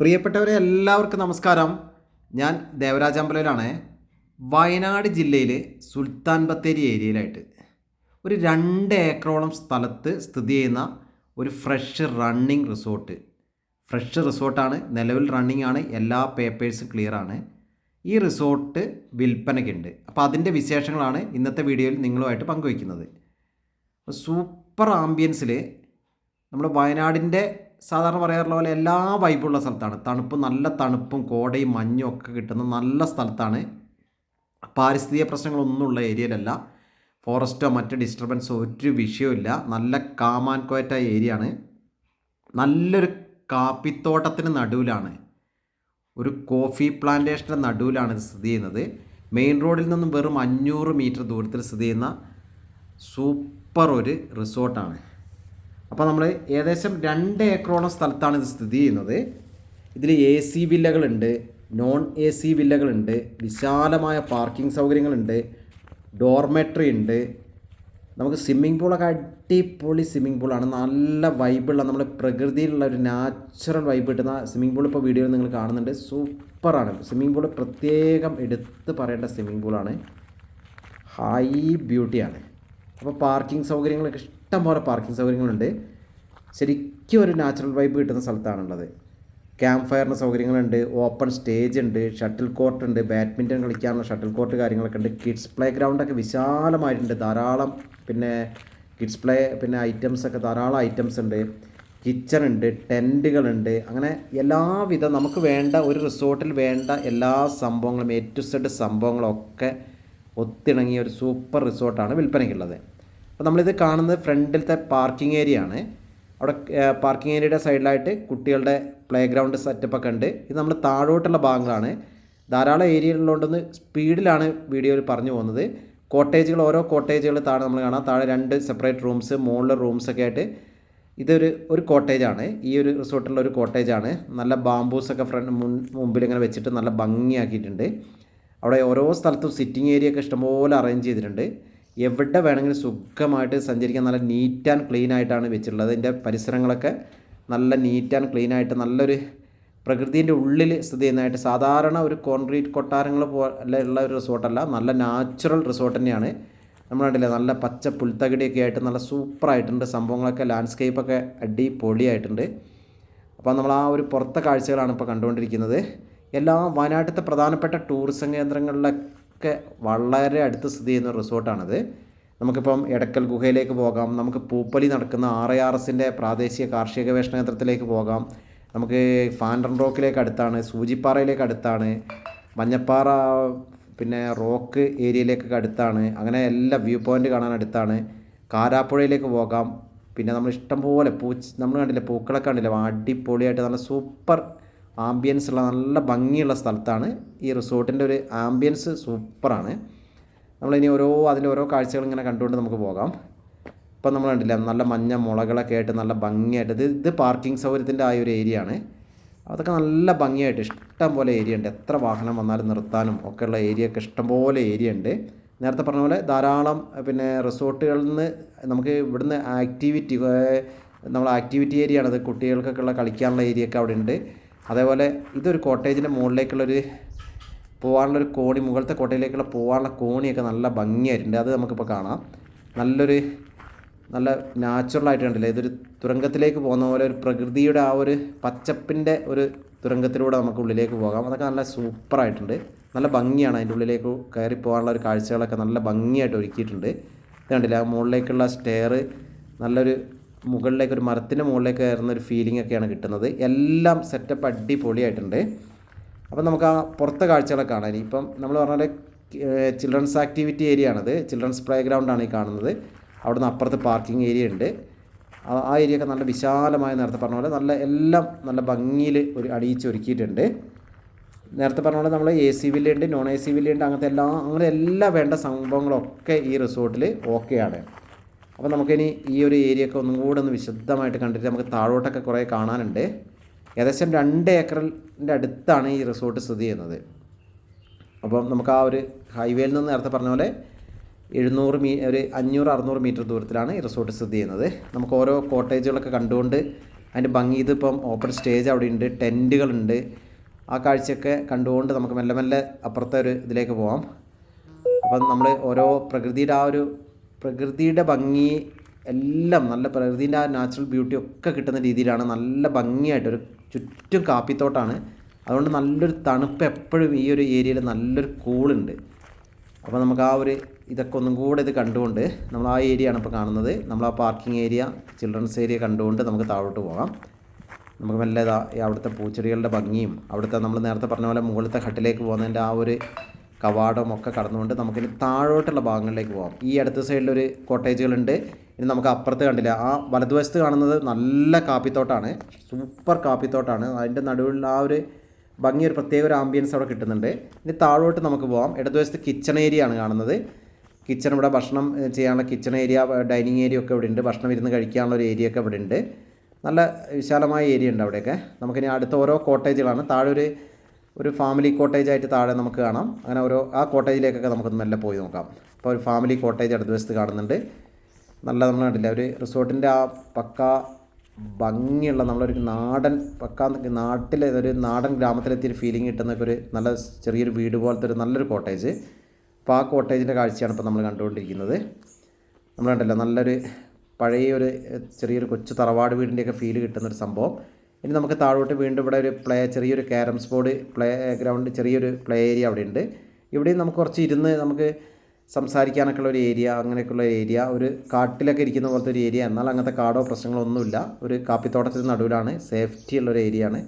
പ്രിയപ്പെട്ടവരെ എല്ലാവർക്കും നമസ്കാരം. ഞാൻ ദേവരാജ് അമ്പലയിലാണ്. വയനാട് ജില്ലയിൽ സുൽത്താൻ ബത്തേരി ഏരിയയിലായിട്ട് ഒരു 2 ഏക്കറോളം സ്ഥലത്ത് സ്ഥിതി ചെയ്യുന്ന ഒരു ഫ്രഷ് റിസോർട്ടാണ്. നിലവിൽ റണ്ണിങ് ആണ്. എല്ലാ പേപ്പേഴ്സും ക്ലിയറാണ്. ഈ റിസോർട്ട് വിൽപ്പനയ്ക്കുണ്ട്. അപ്പോൾ അതിൻ്റെ വിശേഷങ്ങളാണ് ഇന്നത്തെ വീഡിയോയിൽ നിങ്ങളുമായിട്ട് പങ്കുവയ്ക്കുന്നത്. സൂപ്പർ ആംബിയൻസിൽ നമ്മുടെ വയനാടിൻ്റെ സാധാരണ പറയാറുള്ള പോലെ എല്ലാ വൈബുള്ള സ്ഥലത്താണ്. നല്ല തണുപ്പും കോടയും മഞ്ഞും ഒക്കെ കിട്ടുന്ന നല്ല സ്ഥലത്താണ്. പാരിസ്ഥിതിക പ്രശ്നങ്ങളൊന്നുമുള്ള ഏരിയയിലല്ല. ഫോറസ്റ്റോ മറ്റ് ഡിസ്റ്റർബൻസോ ഒരു വിഷയമില്ല. നല്ല കാമാൻ കോയറ്റായ ഏരിയ ആണ്. നല്ലൊരു കാപ്പിത്തോട്ടത്തിന് നടുവിലാണ്, ഒരു കോഫി പ്ലാന്റേഷൻ്റെ നടുവിലാണ് ഇത് സ്ഥിതി ചെയ്യുന്നത്. മെയിൻ റോഡിൽ നിന്നും വെറും 500 മീറ്റർ ദൂരത്തിൽ സ്ഥിതി ചെയ്യുന്ന സൂപ്പർ ഒരു റിസോർട്ടാണ്. അപ്പോൾ നമ്മൾ ഏകദേശം 2 ഏക്കറോളം സ്ഥലത്താണ് ഇത് സ്ഥിതി ചെയ്യുന്നത്. ഇതിൽ AC വില്ലകളുണ്ട്, നോൺ AC വില്ലകളുണ്ട്, വിശാലമായ പാർക്കിംഗ് സൗകര്യങ്ങളുണ്ട്, ഡോർമെട്രി ഉണ്ട്. നമുക്ക് സ്വിമ്മിംഗ് പൂളൊക്കെ അടിപൊളി സ്വിമ്മിംഗ് പൂളാണ്. നല്ല വൈബുള്ള, നമ്മുടെ പ്രകൃതിയിലുള്ള ഒരു നാച്ചുറൽ വൈബ് കിട്ടുന്ന സ്വിമ്മിംഗ് പൂൾ ഇപ്പോൾ വീഡിയോയിൽ നിങ്ങൾ കാണുന്നുണ്ട്. സൂപ്പറാണ് സ്വിമ്മിംഗ് പൂൾ. പ്രത്യേകം എടുത്ത് പറയേണ്ട സ്വിമ്മിംഗ് പൂളാണ്. ഹൈ ബ്യൂട്ടിയാണ്. അപ്പോൾ പാർക്കിംഗ് സൗകര്യങ്ങളൊക്കെ ഇഷ്ടം പോലെ പാർക്കിംഗ് സൗകര്യങ്ങളുണ്ട്. ശരിക്കും ഒരു നാച്ചുറൽ വൈബ് കിട്ടുന്ന സ്ഥലത്താണുള്ളത്. ക്യാമ്പ് ഫയറിന് സൗകര്യങ്ങളുണ്ട്, ഓപ്പൺ സ്റ്റേജ് ഉണ്ട്, ഷട്ടിൽ കോർട്ട് ഉണ്ട്, ബാഡ്മിൻ്റൺ കളിക്കാനുള്ള ഷട്ടിൽ കോർട്ട് കാര്യങ്ങളൊക്കെ ഉണ്ട്. കിഡ്സ് പ്ലേ ഗ്രൗണ്ടൊക്കെ വിശാലമായിട്ടുണ്ട്. ധാരാളം കിഡ്സ് പ്ലേ ഐറ്റംസൊക്കെ ധാരാളം ഐറ്റംസ് ഉണ്ട്. കിച്ചൺ ഉണ്ട്, ടെൻറ്റുകളുണ്ട്. അങ്ങനെ എല്ലാവിധ നമുക്ക് വേണ്ട ഒരു റിസോർട്ടിൽ വേണ്ട എല്ലാ സംഭവങ്ങളും A to Z സംഭവങ്ങളൊക്കെ ഒത്തിണങ്ങിയ ഒരു സൂപ്പർ റിസോർട്ടാണ് വിൽപ്പനയ്ക്കുള്ളത്. അപ്പോൾ നമ്മളിത് കാണുന്നത് ഫ്രണ്ടിലത്തെ പാർക്കിംഗ് ഏരിയ ആണ്. അവിടെ പാർക്കിംഗ് ഏരിയയുടെ സൈഡിലായിട്ട് കുട്ടികളുടെ പ്ലേ ഗ്രൗണ്ട് സെറ്റപ്പൊക്കെ ഉണ്ട്. ഇത് നമ്മൾ താഴോട്ടുള്ള ഭാഗങ്ങളാണ്. ധാരാളം ഏരിയകളിലുണ്ടെന്ന് സ്പീഡിലാണ് വീഡിയോയിൽ പറഞ്ഞു പോകുന്നത്. ഓരോ കോട്ടേജുകൾ താഴെ നമ്മൾ കാണാം. താഴെ 2 സെപ്പറേറ്റ് റൂംസ്, മുകളിലെ റൂംസൊക്കെ ആയിട്ട് ഇതൊരു കോട്ടേജാണ്. ഈ ഒരു റിസോർട്ടിലുള്ള ഒരു കോട്ടേജാണ്. നല്ല ബാംബൂസൊക്കെ മുമ്പിൽ ഇങ്ങനെ വെച്ചിട്ട് നല്ല ഭംഗിയാക്കിയിട്ടുണ്ട്. അവിടെ ഓരോ സ്ഥലത്തും സിറ്റിംഗ് ഏരിയ ഒക്കെ ഇഷ്ടംപോലെ അറേഞ്ച് ചെയ്തിട്ടുണ്ട്. എവിടെ വേണമെങ്കിലും സുഖമായിട്ട് സഞ്ചരിക്കാൻ നല്ല നീറ്റ് ആൻഡ് ക്ലീൻ ആയിട്ടാണ് വെച്ചിട്ടുള്ളത്. അതിൻ്റെ പരിസരങ്ങളൊക്കെ നല്ല നീറ്റ് ആൻഡ് ക്ലീൻ ആയിട്ട് നല്ലൊരു പ്രകൃതിൻ്റെ ഉള്ളിൽ സ്ഥിതി ചെയ്യുന്നതായിട്ട്, സാധാരണ ഒരു കോൺക്രീറ്റ് കൊട്ടാരങ്ങൾ പോലെ ഉള്ള ഒരു റിസോർട്ടല്ല, നല്ല നാച്ചുറൽ റിസോർട്ട് തന്നെയാണ്. നമ്മൾ കണ്ടില്ലേ, നല്ല പച്ച പുൽത്തകിടിയൊക്കെ ആയിട്ട് നല്ല സൂപ്പറായിട്ടുണ്ട്. സംഭവങ്ങളൊക്കെ ലാൻഡ്സ്കേപ്പൊക്കെ അടിപൊളിയായിട്ടുണ്ട്. അപ്പോൾ നമ്മൾ ആ ഒരു പുറത്തെ കാഴ്ചകളാണ് ഇപ്പോൾ കണ്ടുകൊണ്ടിരിക്കുന്നത്. എല്ലാ വയനാട്ടിലത്തെ പ്രധാനപ്പെട്ട ടൂറിസം കേന്ദ്രങ്ങളിലൊക്കെ വളരെ അടുത്ത് സ്ഥിതി ചെയ്യുന്ന റിസോർട്ടാണിത്. നമുക്കിപ്പം എടക്കൽ ഗുഹയിലേക്ക് പോകാം, നമുക്ക് പൂപ്പലി നടക്കുന്ന RIRSൻ്റെ പ്രാദേശിക കാർഷിക ഗവേഷണ കേന്ദ്രത്തിലേക്ക് പോകാം, നമുക്ക് ഫാൻഡൻ റോക്കിലേക്ക് അടുത്താണ്, സൂചിപ്പാറയിലേക്ക് അടുത്താണ്, മഞ്ഞപ്പാറ റോക്ക് ഏരിയയിലേക്കൊക്കെ അടുത്താണ്. അങ്ങനെ എല്ലാ വ്യൂ പോയിൻ്റ് കാണാൻ അടുത്താണ്. കാരാപ്പുഴയിലേക്ക് പോകാം. നമ്മൾ ഇഷ്ടംപോലെ നമ്മൾ കണ്ടില്ലേ, പൂക്കളൊക്കെ കണ്ടില്ലേ, അടിപൊളിയായിട്ട് നല്ല സൂപ്പർ ആംബിയൻസ് ഉള്ള നല്ല ഭംഗിയുള്ള സ്ഥലത്താണ്. ഈ റിസോർട്ടിൻ്റെ ഒരു ആംബിയൻസ് സൂപ്പറാണ്. നമ്മളിനി അതിൻ്റെ ഓരോ കാഴ്ചകൾ ഇങ്ങനെ കണ്ടുകൊണ്ട് നമുക്ക് പോകാം. ഇപ്പം നമ്മൾ കണ്ടില്ല, നല്ല മഞ്ഞ മുളകളൊക്കെ ആയിട്ട് നല്ല ഭംഗിയായിട്ട് ഇത് പാർക്കിംഗ് സൗകര്യത്തിൻ്റെ ആ ഒരു ഏരിയ ആണ്. അതൊക്കെ നല്ല ഭംഗിയായിട്ട് ഇഷ്ടം പോലെ ഏരിയ ഉണ്ട്. എത്ര വാഹനം വന്നാലും നിർത്താനും ഒക്കെയുള്ള ഏരിയ ഒക്കെ ഇഷ്ടംപോലെ ഏരിയ ഉണ്ട്. നേരത്തെ പറഞ്ഞ പോലെ ധാരാളം റിസോർട്ടുകളിൽ നിന്ന് നമുക്ക് ഇവിടുന്ന് ആക്ടിവിറ്റി ഏരിയ ആണത്. കുട്ടികൾക്കൊക്കെ ഉള്ള കളിക്കാനുള്ള ഏരിയ ഒക്കെ അവിടെ ഉണ്ട്. അതേപോലെ ഇതൊരു കോട്ടേജിൻ്റെ മുകളിലേക്കുള്ളൊരു പോകാനുള്ളൊരു കോണി, മുകളിലത്തെ കോട്ടയിലേക്കുള്ള പോകാനുള്ള കോണിയൊക്കെ നല്ല ഭംഗിയായിട്ടുണ്ട്. അത് നമുക്കിപ്പോൾ കാണാം. നല്ല നാച്ചുറലായിട്ട് കണ്ടില്ലേ, ഇതൊരു തുരങ്കത്തിലേക്ക് പോകുന്ന പോലെ ഒരു പ്രകൃതിയുടെ ആ ഒരു പച്ചപ്പിൻ്റെ ഒരു തുരങ്കത്തിലൂടെ നമുക്ക് ഉള്ളിലേക്ക് പോകാം. അതൊക്കെ നല്ല സൂപ്പറായിട്ടുണ്ട്. നല്ല ഭംഗിയാണ്. അതിൻ്റെ ഉള്ളിലേക്ക് കയറി പോകാനുള്ള ഒരു കാഴ്ചകളൊക്കെ നല്ല ഭംഗിയായിട്ട് ഒരുക്കിയിട്ടുണ്ട്. ഇത് കണ്ടില്ല, ആ മുകളിലേക്കുള്ള സ്റ്റെയർ നല്ലൊരു മുകളിലേക്ക് ഒരു മരത്തിൻ്റെ മുകളിലേക്ക് കയറുന്ന ഒരു ഫീലിംഗ് ഒക്കെയാണ് കിട്ടുന്നത്. എല്ലാം സെറ്റപ്പ് അടിപൊളിയായിട്ടുണ്ട്. അപ്പം നമുക്ക് ആ പുറത്തെ കാഴ്ചകളൊക്കെ കാണാൻ. ഇപ്പം നമ്മൾ പറഞ്ഞ ചിൽഡ്രൻസ് ആക്ടിവിറ്റി ഏരിയ ആണത്. ചിൽഡ്രൻസ് പ്ലേ ഗ്രൗണ്ടാണ് ഈ കാണുന്നത്. അവിടുന്ന് അപ്പുറത്ത് പാർക്കിംഗ് ഏരിയ ഉണ്ട്. ആ ഏരിയ ഒക്കെ നല്ല വിശാലമായ, നേരത്തെ പറഞ്ഞ പോലെ എല്ലാം നല്ല ഭംഗിയിൽ അടിയിച്ചൊരുക്കിയിട്ടുണ്ട്. നേരത്തെ പറഞ്ഞ പോലെ നമ്മൾ AC വില്ലയുണ്ട്, നോൺ AC വില്ലയുണ്ട്, അങ്ങനെ എല്ലാ വേണ്ട സംഭവങ്ങളൊക്കെ ഈ റിസോർട്ടിൽ ഓക്കെയാണ്. അപ്പോൾ നമുക്കിനി ഈ ഒരു ഏരിയ ഒക്കെ ഒന്നും കൂടെ വിശദമായിട്ട് കണ്ടിട്ട് നമുക്ക് താഴോട്ടൊക്കെ കുറേ കാണാനുണ്ട്. ഏകദേശം 2 ഏക്കറിൻ്റെ അടുത്താണ് ഈ റിസോർട്ട് സ്ഥിതി ചെയ്യുന്നത്. അപ്പം നമുക്ക് ആ ഒരു ഹൈവേയിൽ നിന്ന് നേരത്തെ പറഞ്ഞ പോലെ 500-600 മീറ്റർ ദൂരത്തിലാണ് ഈ റിസോർട്ട് സ്ഥിതി ചെയ്യുന്നത്. നമുക്ക് ഓരോ കോട്ടേജുകളൊക്കെ കണ്ടുകൊണ്ട് അതിൻ്റെ ഭംഗി. ഇതിപ്പം ഓപ്പൺ സ്റ്റേജ് അവിടെ ഉണ്ട്, ടെൻറ്റുകളുണ്ട്. ആ കാഴ്ചയൊക്കെ കണ്ടുകൊണ്ട് നമുക്ക് മെല്ലെ മെല്ലെ അപ്പുറത്തെ ഒരു ഇതിലേക്ക് പോകാം. അപ്പം നമ്മൾ ഓരോ പ്രകൃതിയുടെ ഭംഗി എല്ലാം നല്ല പ്രകൃതിൻ്റെ ആ നാച്ചുറൽ ബ്യൂട്ടി ഒക്കെ കിട്ടുന്ന രീതിയിലാണ് നല്ല ഭംഗിയായിട്ടൊരു ചുറ്റും കാപ്പിത്തോട്ടാണ്. അതുകൊണ്ട് നല്ലൊരു തണുപ്പ് എപ്പോഴും ഈ ഒരു ഏരിയയിൽ നല്ലൊരു കൂളുണ്ട്. അപ്പോൾ നമുക്ക് ആ ഒരു ഇതൊക്കെ ഒന്നും കൂടെ ഇത് കണ്ടുകൊണ്ട് നമ്മൾ ആ ഏരിയ ആണ് ഇപ്പോൾ കാണുന്നത്. നമ്മൾ ആ പാർക്കിംഗ് ഏരിയ, ചിൽഡ്രൻസ് ഏരിയ കണ്ടുകൊണ്ട് നമുക്ക് താഴോട്ട് പോകാം. നമുക്ക് മെല്ലെ അവിടുത്തെ പൂച്ചെടികളുടെ ഭംഗിയും അവിടുത്തെ നമ്മൾ നേരത്തെ പറഞ്ഞ പോലെ മുകളിലത്തെ ഹട്ടിലേക്ക് പോകുന്നതിൻ്റെ ആ ഒരു കവാടവും ഒക്കെ കടന്നുകൊണ്ട് നമുക്കിനി താഴോട്ടുള്ള ഭാഗങ്ങളിലേക്ക് പോകാം. ഈ അടുത്ത സൈഡിലൊരു കോട്ടേജുകളുണ്ട്. ഇനി നമുക്ക് അപ്പുറത്ത് കണ്ടില്ല, ആ വലതുവശത്ത് കാണുന്നത് നല്ല കാപ്പിത്തോട്ടാണ്, സൂപ്പർ കാപ്പിത്തോട്ടാണ്. അതിൻ്റെ നടുവിൽ ആ ഒരു ഭംഗി, ഒരു പ്രത്യേക ഒരു ആംബിയൻസ് അവിടെ കിട്ടുന്നുണ്ട്. ഇനി താഴോട്ട് നമുക്ക് പോകാം. ഇടതുവശത്ത് കിച്ചൺ ഏരിയ ആണ് കാണുന്നത്. കിച്ചൺ, ഇവിടെ ഭക്ഷണം ചെയ്യാനുള്ള കിച്ചൺ ഏരിയ, ഡൈനിങ് ഏരിയ ഒക്കെ ഇവിടെ ഉണ്ട്. ഭക്ഷണം ഇരുന്ന് കഴിക്കാനുള്ള ഒരു ഏരിയ ഒക്കെ ഇവിടെ ഉണ്ട്. നല്ല വിശാലമായ ഏരിയ ഉണ്ട് അവിടെയൊക്കെ. നമുക്കിനി അടുത്ത ഓരോ കോട്ടേജുകളാണ്. താഴെ ഒരു ഫാമിലി കോട്ടേജായിട്ട് താഴെ നമുക്ക് കാണാം. അങ്ങനെ ആ കോട്ടേജിലേക്കൊക്കെ നമുക്കൊന്ന് മെല്ലെ പോയി നോക്കാം. അപ്പോൾ ഒരു ഫാമിലി കോട്ടേജ് അടുത്ത കാണുന്നുണ്ട്. നല്ല നമ്മൾ കണ്ടില്ല, ഒരു റിസോർട്ടിൻ്റെ ആ പക്ക ഭംഗിയുള്ള നമ്മളൊരു നാടൻ നാട്ടിലെ ഒരു നാടൻ ഗ്രാമത്തിലെത്തിയൊരു ഫീലിംഗ് കിട്ടുന്നൊക്കെ ഒരു നല്ല ചെറിയൊരു വീട് പോലത്തെ ഒരു നല്ലൊരു കോട്ടേജ്. അപ്പോൾ ആ കോട്ടേജിൻ്റെ കാഴ്ചയാണ് ഇപ്പോൾ നമ്മൾ കണ്ടുകൊണ്ടിരിക്കുന്നത്. നമ്മൾ കണ്ടല്ലോ, നല്ലൊരു പഴയൊരു ചെറിയൊരു കൊച്ചു തറവാട് വീടിൻ്റെയൊക്കെ ഫീല് കിട്ടുന്നൊരു സംഭവം. ഇനി നമുക്ക് താഴോട്ട് വീണ്ടും ഇവിടെ ഒരു ചെറിയൊരു ക്യാരംസ് ബോർഡ് ഗ്രൗണ്ട്, ചെറിയൊരു പ്ലേ ഏരിയ അവിടെ ഉണ്ട്. ഇവിടെയും നമുക്ക് കുറച്ച് ഇരുന്ന് നമുക്ക് സംസാരിക്കാനൊക്കെ ഉള്ള ഒരു ഏരിയ, അങ്ങനെയൊക്കെയുള്ള ഏരിയ, ഒരു കാട്ടിലൊക്കെ ഇരിക്കുന്ന പോലത്തെ ഒരു ഏരിയ. എന്നാൽ അങ്ങനത്തെ കാടോ പ്രശ്നങ്ങളൊന്നുമില്ല. ഒരു കാപ്പിത്തോട്ടത്തിന് നടുവിലാണ്, സേഫ്റ്റി ഉള്ളൊരു ഏരിയയാണ്.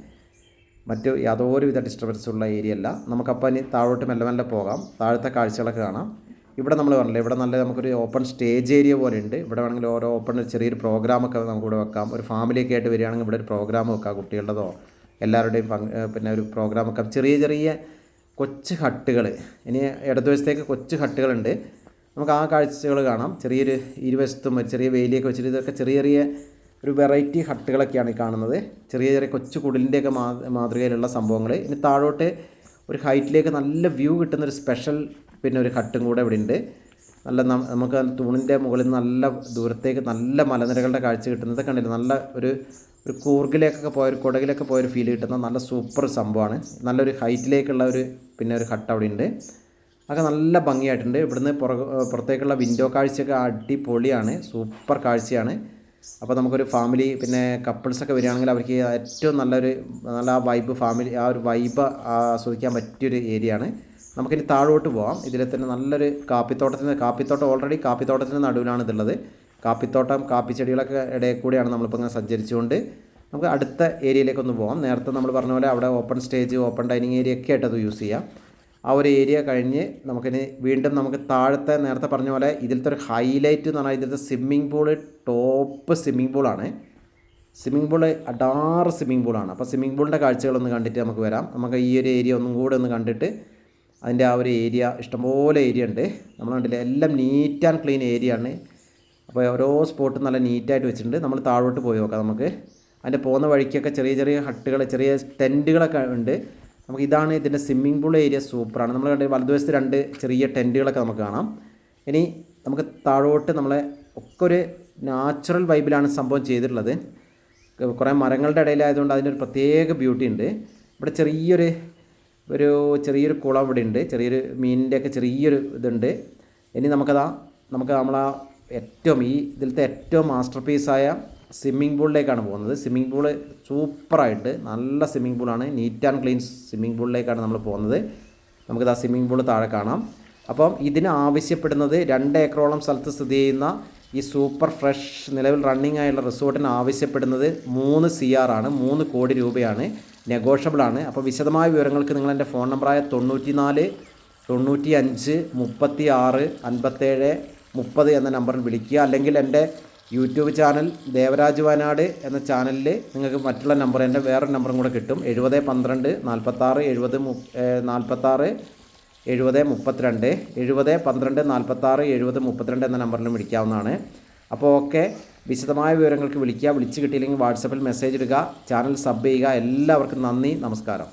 മറ്റ് യാതൊരുവിധ ഡിസ്റ്റർബൻസുള്ള ഏരിയ അല്ല. നമുക്കപ്പോൾ ഇനി താഴോട്ട് മെല്ലെ മെല്ലെ പോകാം, താഴത്തെ കാഴ്ചകളൊക്കെ കാണാം. ഇവിടെ നമ്മൾ പറഞ്ഞില്ലേ, ഇവിടെ നല്ല നമുക്കൊരു ഓപ്പൺ സ്റ്റേജ് ഏരിയ പോലെ ഉണ്ട്. ഇവിടെ വേണമെങ്കിൽ ഓരോ ഓപ്പൺ ചെറിയൊരു പ്രോഗ്രാമൊക്കെ നമുക്കിവിടെ വെക്കാം. ഒരു ഫാമിലിയൊക്കെ ആയിട്ട് വരികയാണെങ്കിൽ ഇവിടെ ഒരു പ്രോഗ്രാം വെക്കാം, കുട്ടികളുടേതോ എല്ലാവരുടെയും പിന്നെ ഒരു പ്രോഗ്രാം വെക്കാം. ചെറിയ ചെറിയ കൊച്ചു ഹട്ടുകൾ, ഇനി ഇടതുവശത്തേക്ക് കൊച്ചു ഹട്ടുകളുണ്ട്. നമുക്ക് ആ കാഴ്ചകൾ കാണാം. ചെറിയൊരു ഇരുവശത്തും ചെറിയ വേലിയൊക്കെ വെച്ചിട്ട് ഇതൊക്കെ ചെറിയ ചെറിയ ഒരു വെറൈറ്റി ഹട്ടുകളൊക്കെയാണ് ഈ കാണുന്നത്. ചെറിയ ചെറിയ കൊച്ചു കുടിലിൻ്റെയൊക്കെ മാതൃകയിലുള്ള സംഭവങ്ങൾ. ഇനി താഴോട്ട് ഒരു ഹൈറ്റിലേക്ക് നല്ല വ്യൂ കിട്ടുന്നൊരു സ്പെഷ്യൽ പിന്നെ ഒരു ഹട്ടും കൂടെ ഇവിടെ ഉണ്ട്. നല്ല നമുക്ക് തൂണിൻ്റെ മുകളിൽ നിന്ന് നല്ല ദൂരത്തേക്ക് നല്ല മലനിരകളുടെ കാഴ്ച കിട്ടുന്നത് കണ്ടില്ല. നല്ല ഒരു കൂർഗിലേക്കൊക്കെ പോയൊരു കുടകിലൊക്കെ പോയൊരു ഫീൽ കിട്ടുന്ന നല്ല സൂപ്പർ സംഭവമാണ്. നല്ലൊരു ഹൈറ്റിലേക്കുള്ള പിന്നെ ഒരു ഹട്ട് അവിടെ ഉണ്ട്. അതൊക്കെ നല്ല ഭംഗിയായിട്ടുണ്ട്. ഇവിടുന്ന് പുറത്തേക്കുള്ള വിൻഡോ കാഴ്ചയൊക്കെ അടിപൊളിയാണ്, സൂപ്പർ കാഴ്ചയാണ്. അപ്പോൾ നമുക്കൊരു ഫാമിലി പിന്നെ കപ്പിൾസൊക്കെ വരികയാണെങ്കിൽ അവർക്ക് ഏറ്റവും നല്ല വൈബ് ഫാമിലി ആ ഒരു വൈബ് ആസ്വദിക്കാൻ പറ്റിയൊരു ഏരിയ ആണ്. നമുക്കിനി താഴോട്ട് പോകാം. ഇതിൽ തന്നെ നല്ലൊരു കാപ്പിത്തോട്ടം ഓൾറെഡി കാപ്പിത്തോട്ടത്തിൻ്റെ നടുവിലാണ് ഇതുള്ളത്. കാപ്പിത്തോട്ടം, കാപ്പിച്ചെടികളൊക്കെ ഇടയിൽ കൂടിയാണ് നമ്മളിപ്പോൾ ഇങ്ങനെ സഞ്ചരിച്ചുകൊണ്ട് നമുക്ക് അടുത്ത ഏരിയയിലേക്കൊന്ന് പോകാം. നേരത്തെ നമ്മൾ പറഞ്ഞ പോലെ അവിടെ open stage, open dining area ഒക്കെ ആയിട്ട് അത് യൂസ് ചെയ്യാം. ആ ഒരു ഏരിയ കഴിഞ്ഞ് നമുക്കിനി വീണ്ടും നമുക്ക് താഴത്തെ നേരത്തെ പറഞ്ഞ പോലെ ഇതിലത്തെ ഒരു ഹൈലൈറ്റ് എന്ന് പറഞ്ഞാൽ ഇതിലത്തെ സ്വിമ്മിംഗ് പൂള് ടോപ്പ് സ്വിമ്മിംഗ് പൂളാണ്. സ്വിമ്മിംഗ് പൂള് അടാറ് സ്വിമ്മിംഗ് പൂളാണ്. അപ്പോൾ സ്വിമ്മിംഗ് പൂളിൻ്റെ കാഴ്ചകളൊന്ന് കണ്ടിട്ട് നമുക്ക് വരാം. നമുക്ക് ഈ ഒരു ഏരിയ ഒന്നും കൂടെ ഒന്ന് കണ്ടിട്ട് അതിൻ്റെ ആ ഒരു ഏരിയ, ഇഷ്ടംപോലെ ഏരിയ ഉണ്ട്. നമ്മൾ കണ്ടില്ല, എല്ലാം നീറ്റ് ആൻഡ് ക്ലീൻ ഏരിയ ആണ്. അപ്പോൾ ഓരോ സ്പോട്ടും നല്ല നീറ്റായിട്ട് വെച്ചിട്ടുണ്ട്. നമ്മൾ താഴോട്ട് പോയി നോക്കാം. നമുക്ക് അതിൻ്റെ പോകുന്ന വഴിക്കൊക്കെ ചെറിയ ചെറിയ ഹട്ടുകൾ, ചെറിയ ടെൻറ്റുകളൊക്കെ ഉണ്ട്. നമുക്ക് ഇതാണ് ഇതിൻ്റെ സ്വിമ്മിംഗ് പൂൾ ഏരിയ, സൂപ്പറാണ്. നമ്മൾ കണ്ട വലതുവശത്ത് 2 ചെറിയ ടെൻറ്റുകളൊക്കെ നമുക്ക് കാണാം. ഇനി നമുക്ക് താഴോട്ട് നമ്മളെ ഒക്കെ ഒരു നാച്ചുറൽ വൈബിലാണ് സംഭവം ചെയ്തിട്ടുള്ളത്. കുറേ മരങ്ങളുടെ ഇടയിലായതുകൊണ്ട് അതിൻ്റെ ഒരു പ്രത്യേക ബ്യൂട്ടി ഉണ്ട്. ഇവിടെ ചെറിയൊരു കുളം ഇവിടെ ഉണ്ട്, ചെറിയൊരു മീനിൻ്റെയൊക്കെ ചെറിയൊരു ഇതുണ്ട്. ഇനി നമുക്ക് നമ്മളാ ഇതിലത്തെ ഏറ്റവും മാസ്റ്റർ പീസായ സ്വിമ്മിംഗ് പൂളിലേക്കാണ് പോകുന്നത്. സ്വിമ്മിംഗ് പൂള് സൂപ്പറായിട്ട് നല്ല സ്വിമ്മിംഗ് പൂളാണ്, നീറ്റ് ആൻഡ് ക്ലീൻ സ്വിമ്മിംഗ് പൂളിലേക്കാണ് നമ്മൾ പോകുന്നത്. നമുക്കിത് ആ സ്വിമ്മിംഗ് പൂള് താഴെ കാണാം. അപ്പം ഇതിന് ആവശ്യപ്പെടുന്നത് 2 ഏക്കറോളം സ്ഥലത്ത് സ്ഥിതി ചെയ്യുന്ന ഈ സൂപ്പർ ഫ്രഷ് നിലവിൽ റണ്ണിങ് ആയുള്ള റിസോർട്ടിന് ആവശ്യപ്പെടുന്നത് 3 CR ആണ്, 3 കോടി രൂപയാണ്. നെഗോഷ്യബിളാണ്. അപ്പോൾ വിശദമായ വിവരങ്ങൾക്ക് നിങ്ങളെൻ്റെ ഫോൺ നമ്പറായ 94 95 36 57 30 എന്ന നമ്പറിൽ വിളിക്കുക. അല്ലെങ്കിൽ എൻ്റെ യൂട്യൂബ് ചാനൽ ദേവരാജ് വയനാട് എന്ന ചാനലിൽ നിങ്ങൾക്ക് മറ്റുള്ള നമ്പർ, എൻ്റെ വേറൊരു നമ്പറും കൂടെ കിട്ടും. 70 12 46 70 46 70 32 70 12 46 70 32 എന്ന നമ്പറിലും വിളിക്കാവുന്നതാണ്. അപ്പോൾ ഓക്കെ, വിശദമായ വിവരങ്ങൾക്ക് വിളിക്കുക. വിളിച്ച് കിട്ടിയില്ലെങ്കിൽ വാട്സപ്പിൽ മെസ്സേജ് ഇടുക. ചാനൽ സബ് ചെയ്യുക. എല്ലാവർക്കും നന്ദി, നമസ്കാരം.